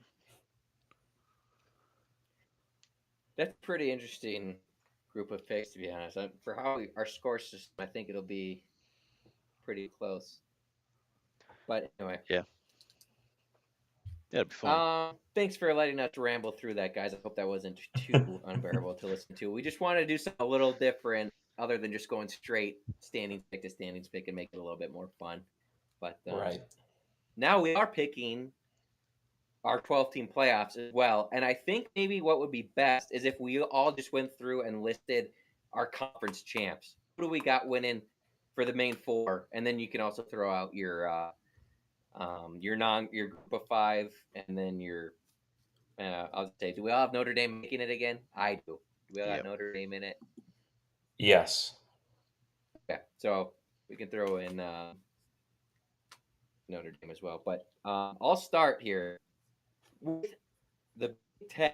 That's a pretty interesting group of picks, to be honest. For how our score system, I think it'll be pretty close. But anyway. Yeah. Yeah, it'd be fun. Thanks for letting us ramble through that, guys. I hope that wasn't too unbearable to listen to. We just wanted to do something a little different, other than just going straight standings pick to standings pick, and make it a little bit more fun. But Right. now we are picking our 12-team playoffs as well. And I think maybe what would be best is if we all just went through and listed our conference champs. Who do we got winning for the main four? And then you can also throw out your group of five, and then your I'll say, do we all have Notre Dame making it again? I do. Do we all have Notre Dame in it? Yes. Okay, so we can throw in Notre Dame as well. But I'll start here with the Big Ten.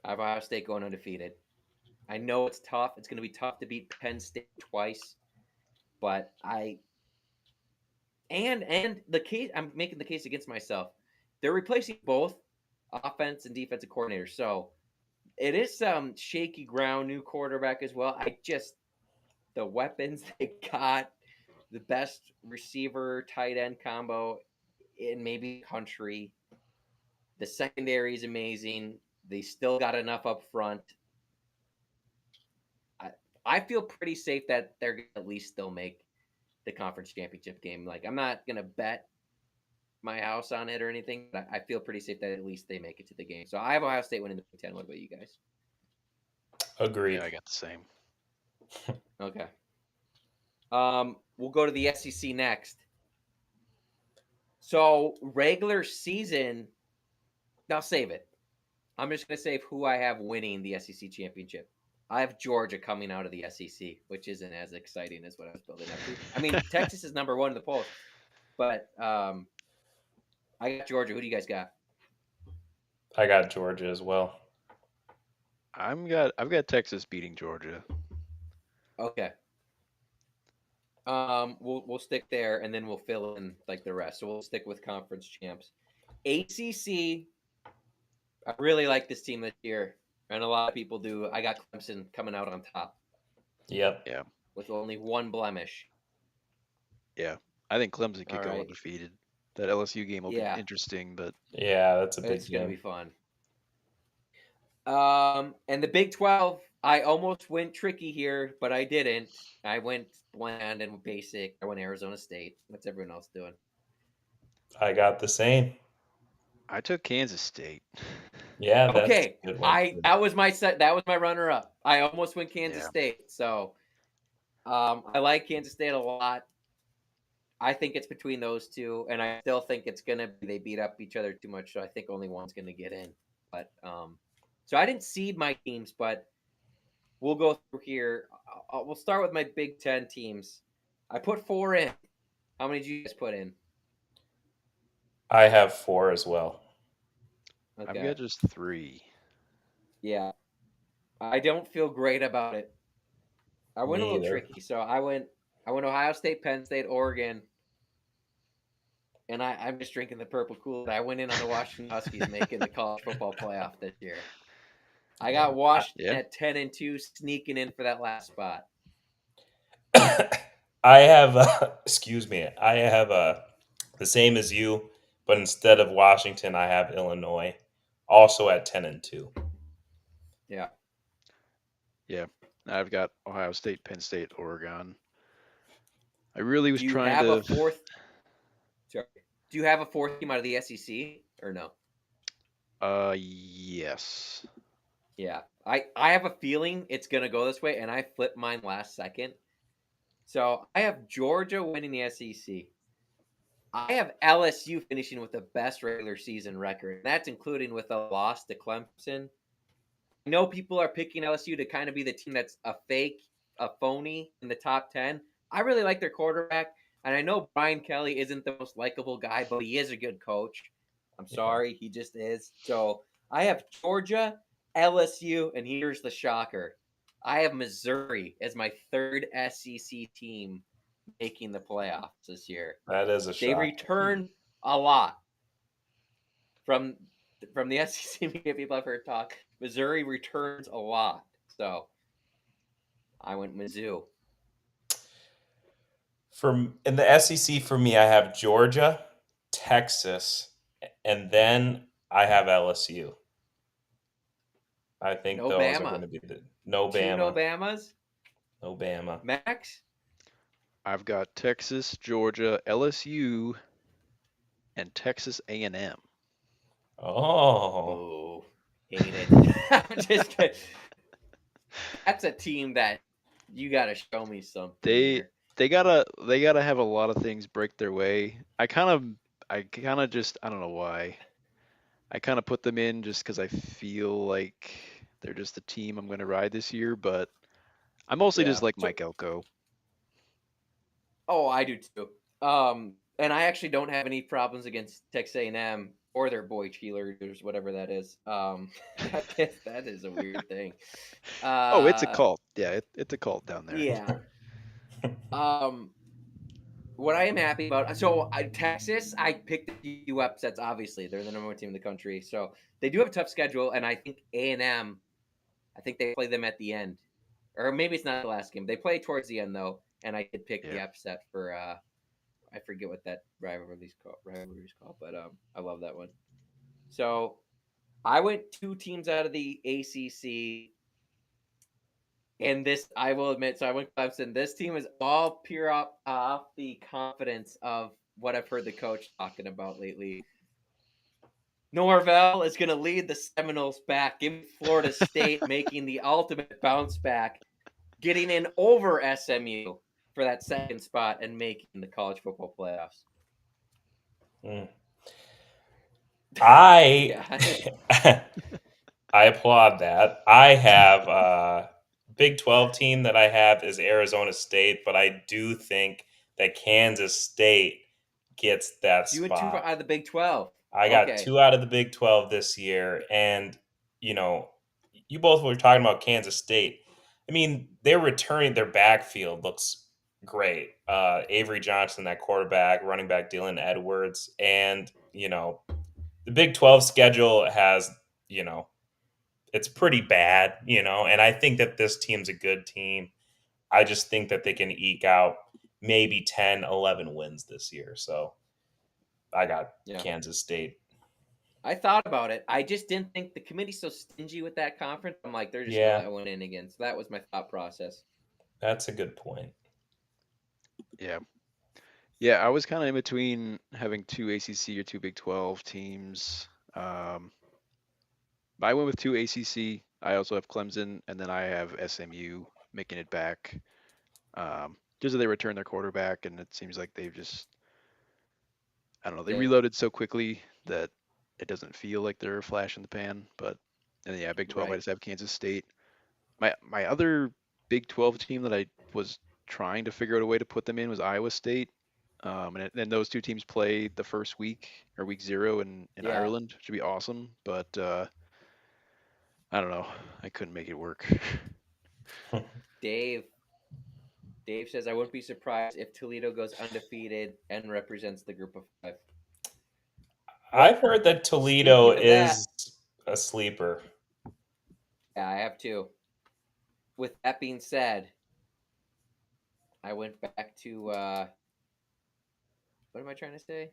I have Ohio State going undefeated. I know it's tough. It's going to be tough to beat Penn State twice, but and the case, I'm making the case against myself. They're replacing both offense and defensive coordinators, so it is some shaky ground. New quarterback as well. The weapons they got, the best receiver tight end combo in maybe country. The secondary is amazing. They still got enough up front. I, I feel pretty safe that they're going to at least still make the conference championship game. Like, I'm not going to bet my house on it or anything, but I feel pretty safe that at least they make it to the game. So I have Ohio State winning the Big Ten. What about you guys? Yeah, Agreed. I got the same. Okay. We'll go to the SEC next. So regular season, I'll save it. I'm just gonna save who I have winning the SEC championship. I have Georgia coming out of the SEC, which isn't as exciting as what I was building up to. I mean, Texas is number one in the polls, but I got Georgia. Who do you guys got? I got Georgia as well. I've got Texas beating Georgia. Okay. We'll stick there, and then we'll fill in like the rest. So we'll stick with conference champs. ACC. I really like this team this year, and a lot of people do. I got Clemson coming out on top Yep. Yeah, with only one blemish. yeah. I think Clemson All could go right. undefeated. That LSU game will be Yeah, interesting, but Yeah, that's a it's big gonna be game. fun. And the Big 12, I almost went tricky here, but I didn't. I went bland and basic. I went Arizona State. What's everyone else doing? I got the same. I took Kansas State. Yeah, that's Okay, a good one I too. that was my set. That was my runner up. I almost went Kansas Yeah, State. So I like Kansas State a lot. I think it's between those two, and I still think it's gonna be they beat up each other too much. So I think only one's gonna get in. But so I didn't seed my teams, but we'll go through here. We'll start with my Big Ten teams. I put four in. How many did you guys put in? I have four as well. I've Okay. got just three. Yeah. I don't feel great about it. I went a Me little either. tricky. So I went Ohio State, Penn State, Oregon, and I'm just drinking the purple Kool-Aid. I went in on the Washington Huskies making the college football playoff this year. I Yeah. got Washington Yeah, at 10-2, sneaking in for that last spot. I have, excuse me, I have the same as you, but instead of Washington, I have Illinois, also at 10-2. Yeah. yeah. I've got Ohio State, Penn State, Oregon. I really was Do you trying have a to. fourth? Sorry. Do you have a fourth team out of the SEC or no? Yes. Yeah. I have a feeling it's gonna go this way, and I flipped mine last second. So I have Georgia winning the SEC. I have LSU finishing with the best regular season record. That's including with a loss to Clemson. I know people are picking LSU to kind of be the team that's a fake, a phony in the top 10. I really like their quarterback. And I know Brian Kelly isn't the most likable guy, but he is a good coach. I'm Yeah, sorry, he just is. So I have Georgia, LSU, and here's the shocker. I have Missouri as my third SEC team making the playoffs this year. that is a They shock. return a lot from the SEC media people I've heard talk. Missouri returns a lot, so I went Mizzou. From in the SEC for me, I have Georgia, Texas, and then I have LSU. I think No those are going Bama. to be the no Two no Bama, Bamas. no Bama. Max. I've got Texas, Georgia, LSU, and Texas A&M. Oh, Oh, hate it. I'm just kidding. That's a team that you got to show me something They here. they gotta have a lot of things break their way. I kind of just I don't know why. I kind of put them in just because I feel like they're just the team I'm going to ride this year. But I mostly Yeah. just like So, Mike Elko. oh, I do too. And I actually don't have any problems against Texas A&M or their boy cheerleaders, whatever that is. That is a weird thing. Oh, it's a Uh, cult. Yeah, it's a cult down there. yeah. Um, what I am happy about, so Texas, I picked a few upsets. Obviously, they're the number one team in the country, so they do have a tough schedule. And I think A&M, I think they play them at the end, or maybe it's not the last game. They play towards the end though, and I did pick the Yeah. upset for. I forget what that rivalry's called, but I love that one. So I went 2 teams out of the ACC, and this I will admit. So I went Clemson. This team is all pure off the confidence of what I've heard the coach talking about lately. Norvell is going to lead the Seminoles back. Give me Florida State making the ultimate bounce back, getting in over SMU for that second spot and making the college football playoffs. Mm. I Yeah. I applaud that. I have Big 12 team that I have is Arizona State, but I do think that Kansas State gets that You went too far spot. out of the Big 12. I got Okay. 2 out of the Big 12 this year, and you know, you both were talking about Kansas State. I mean, they're returning their backfield looks great. Avery Johnson, that quarterback, running back Dylan Edwards, and the Big 12 schedule has, you know, it's pretty bad, and I think that this team's a good team. I just think that they can eke out maybe 10, 11 wins this year. So I got Yeah. Kansas State. I thought about it. I just didn't think the committee's so stingy with that conference. I'm like, they're just going to Yeah, let one in again. So that was my thought process. that's a good point. Yeah. Yeah, I was kind of in between having 2 ACC or 2 Big 12 teams. Um, I went with 2 ACC. I also have Clemson, and then I have SMU making it back. Just that they return their quarterback, and it seems like they've just, I don't know, they Yeah. reloaded so quickly that it doesn't feel like they're a flash in the pan. But, and yeah, Big 12, I Right. just have Kansas State. My other Big 12 team that I was trying to figure out a way to put them in was Iowa State. And those two teams play the first week or week 0 in Yeah. Ireland. Should be awesome. But I don't know. I couldn't make it work. Dave. Dave says, I wouldn't be surprised if Toledo goes undefeated and represents the group of 5. I've Well, heard that Toledo speaking of that, is a sleeper. yeah, I have too. With that being said, I went back to what am I trying to say?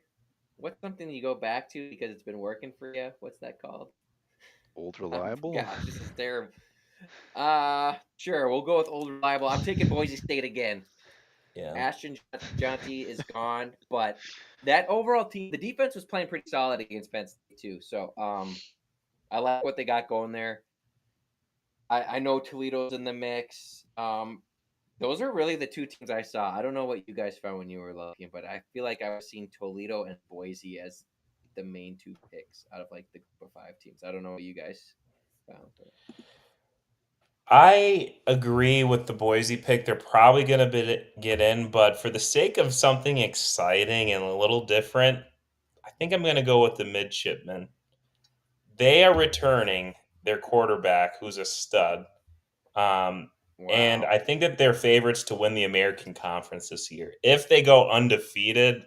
What's something you go back to because it's been working for you? What's that called? Old Gosh, reliable. this is terrible. Sure, we'll go with old reliable. I'm taking Boise State again. Yeah. Ashton Jonty is gone, but that overall team, the defense was playing pretty solid against Penn State too. So, I like what they got going there. I know Toledo's in the mix. Those are really the 2 teams I saw. I don't know what you guys found when you were looking, but I feel like I was seeing Toledo and Boise as the main 2 picks out of like the group of 5 teams. I don't know what you guys found. But... I agree with the Boise pick. They're probably going to get in, but for the sake of something exciting and a little different, I think I'm going to go with the midshipmen. They are returning their quarterback, who's a stud. Um, and Wow. I think that they're favorites to win the American Conference this year. If they go undefeated,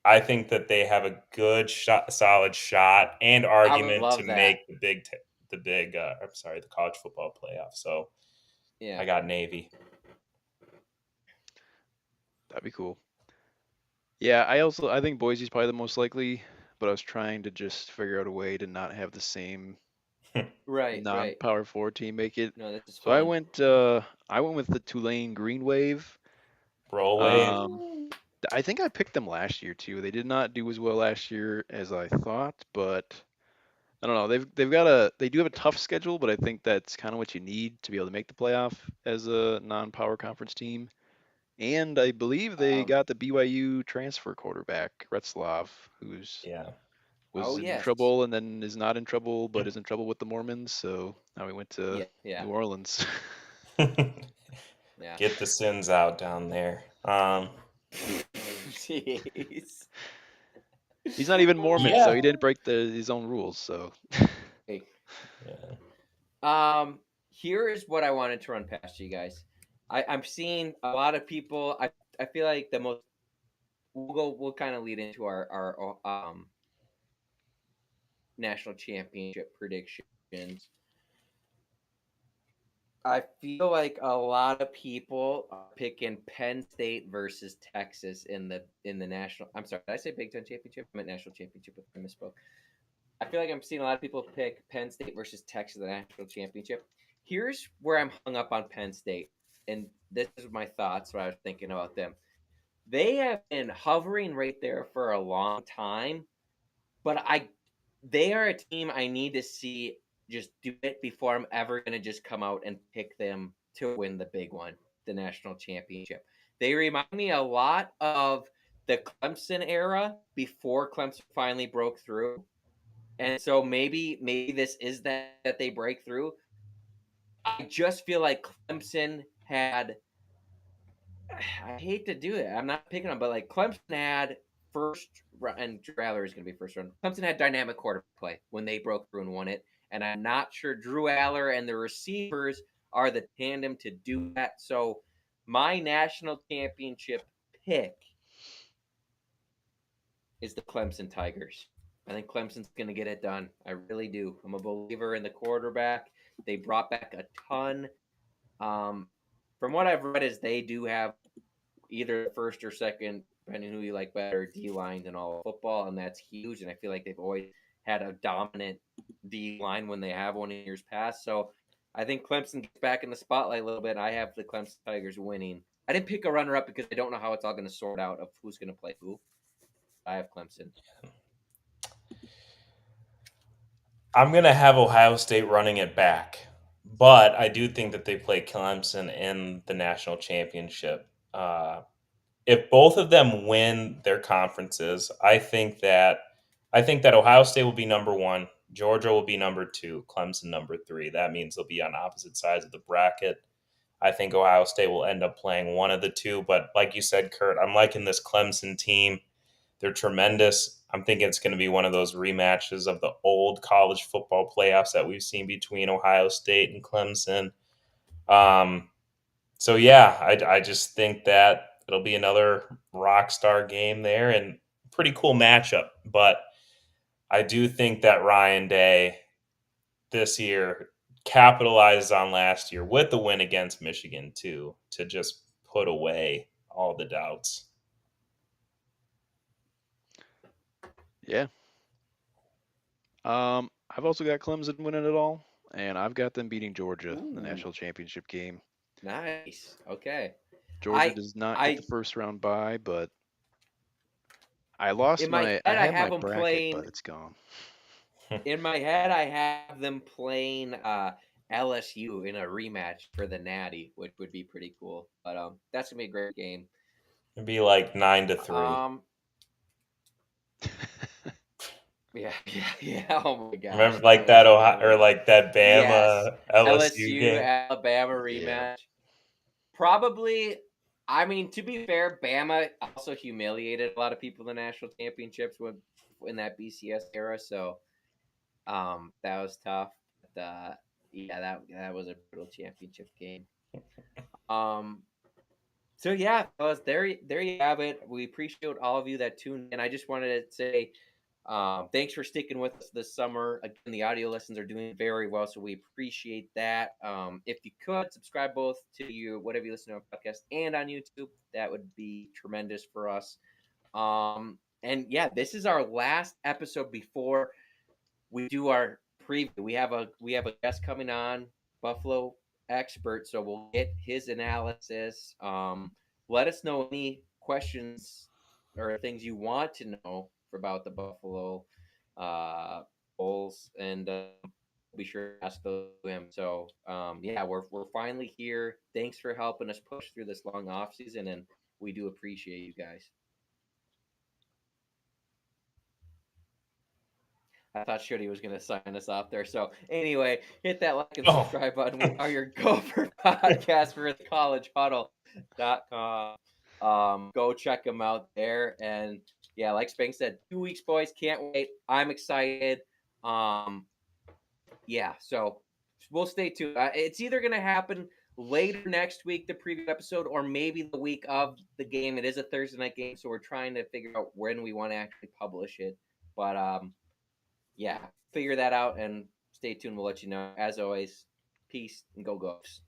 I think that they have a good shot, solid shot and I would argument to love that. make I'm sorry, the college football playoff. So Yeah. I got Navy. That'd be cool. Yeah, I think Boise's probably the most likely, but I was trying to just figure out a way to not have the same Right, right. non-power four team make it. No, this is So fun. I went with the Tulane Green Wave. Roll wave. Um, I think I picked them last year too. They did not do as well last year as I thought, but I don't know. They do have a tough schedule, but I think that's kind of what you need to be able to make the playoff as a non-power conference team. And I believe they Um, got the BYU transfer quarterback, Retzlaff, who's Yeah. oh was in yes. trouble and then is not in trouble, but is in trouble with the Mormons. So now we went to Yeah, yeah, New Orleans. yeah. Get the sins out down there. Jeez. He's not even Mormon, so Yeah. he didn't break his own rules. So Hey, Yeah. here is what I wanted to run past you guys. I'm seeing a lot of people. I feel like the most we'll kind of lead into our national championship predictions. I feel like a lot of people are picking Penn State versus Texas in the national. I'm sorry, did I say Big Ten championship? I meant national championship. I misspoke. I feel like I'm seeing a lot of people pick Penn State versus Texas in the national championship. Here's where I'm hung up on Penn State, and this is my thoughts. What I was thinking about them. They have been hovering right there for a long time, but they are a team I need to see just do it before I'm ever going to just come out and pick them to win the big one, the national championship. They remind me a lot of the Clemson era before Clemson finally broke through. And so maybe this is that they break through. I just feel like Clemson had I hate to do it. I'm not picking on, but like Clemson had first and Drew Aller is going to be first round. Clemson had dynamic quarterback play when they broke through and won it, and I'm not sure Drew Aller and the receivers are the tandem to do that. So my national championship pick is the Clemson Tigers. I think Clemson's going to get it done. I really do. I'm a believer in the quarterback. They brought back a ton. Um, from what I've read, is they do have either the first or second, depending who you like better, D line in all of football, and that's huge. And I feel like they've always had a dominant D line when they have one in years past. So I think Clemson gets back in the spotlight a little bit. I have the Clemson Tigers winning. I didn't pick a runner up because I don't know how it's all going to sort out of who's going to play who. I have Clemson. I'm gonna have Ohio State running it back, but I do think that they play Clemson in the national championship. If both of them win their conferences, I think that Ohio State will be number one, Georgia will be number two, Clemson number three. That means they'll be on opposite sides of the bracket. I think Ohio State will end up playing one of the two, but like you said, Kurt, I'm liking this Clemson team. They're tremendous. I'm thinking it's going to be one of those rematches of the old college football playoffs that we've seen between Ohio State and Clemson. Um, so yeah, I just think that it'll be another rock star game there and pretty cool matchup. But I do think that Ryan Day this year capitalized on last year with the win against Michigan too to just put away all the doubts. Yeah. I've also got Clemson winning it all, and I've got them beating Georgia in the Ooh, national championship game. nice. Okay. Georgia I does not get I the first round bye, but I in lost my my I head I had my have them bracket, playing but it's gone. in my head, I have them playing LSU in a rematch for the Natty, which would be pretty cool. But that's gonna be a great game. It'd be like 9-3. Um, yeah, yeah, yeah. Oh my gosh, Remember, the like that LSU Ohio or Alabama. like that Yes, Bama LSU LSU game. Alabama Yeah. rematch. Probably. I mean, to be fair, Bama also humiliated a lot of people in the national championships with in that BCS era. So that was tough. But, yeah, that was a brutal championship game. Um, so yeah, fellas, there you have it. We appreciate all of you that tuned in. I just wanted to say thanks for sticking with us this summer. Again, the audio lessons are doing very well, so we appreciate that. If you could subscribe both to you, whatever you listen to our podcast and on YouTube, that would be tremendous for us. And yeah, this is our last episode before we do our preview. We have a guest coming on, Buffalo expert, so we'll get his analysis. Let us know any questions or things you want to know about the Buffalo uh, Bulls, and be sure to ask those to him. So yeah, we're finally here. Thanks for helping us push through this long off season, and we do appreciate you guys. I thought Shitty was going to sign us off there. So, anyway, hit that like and Oh, subscribe button. We are your Gopher podcast for the collegehuddle.com. Go check them out there. And yeah, like Spank said, 2 weeks, boys. Can't wait. I'm excited. Um, yeah, so we'll stay tuned. It's either going to happen later next week, the preview episode, or maybe the week of the game. It is a Thursday night game, so we're trying to figure out when we want to actually publish it. But yeah, figure that out and stay tuned. We'll let you know. As always, peace and go Gophers.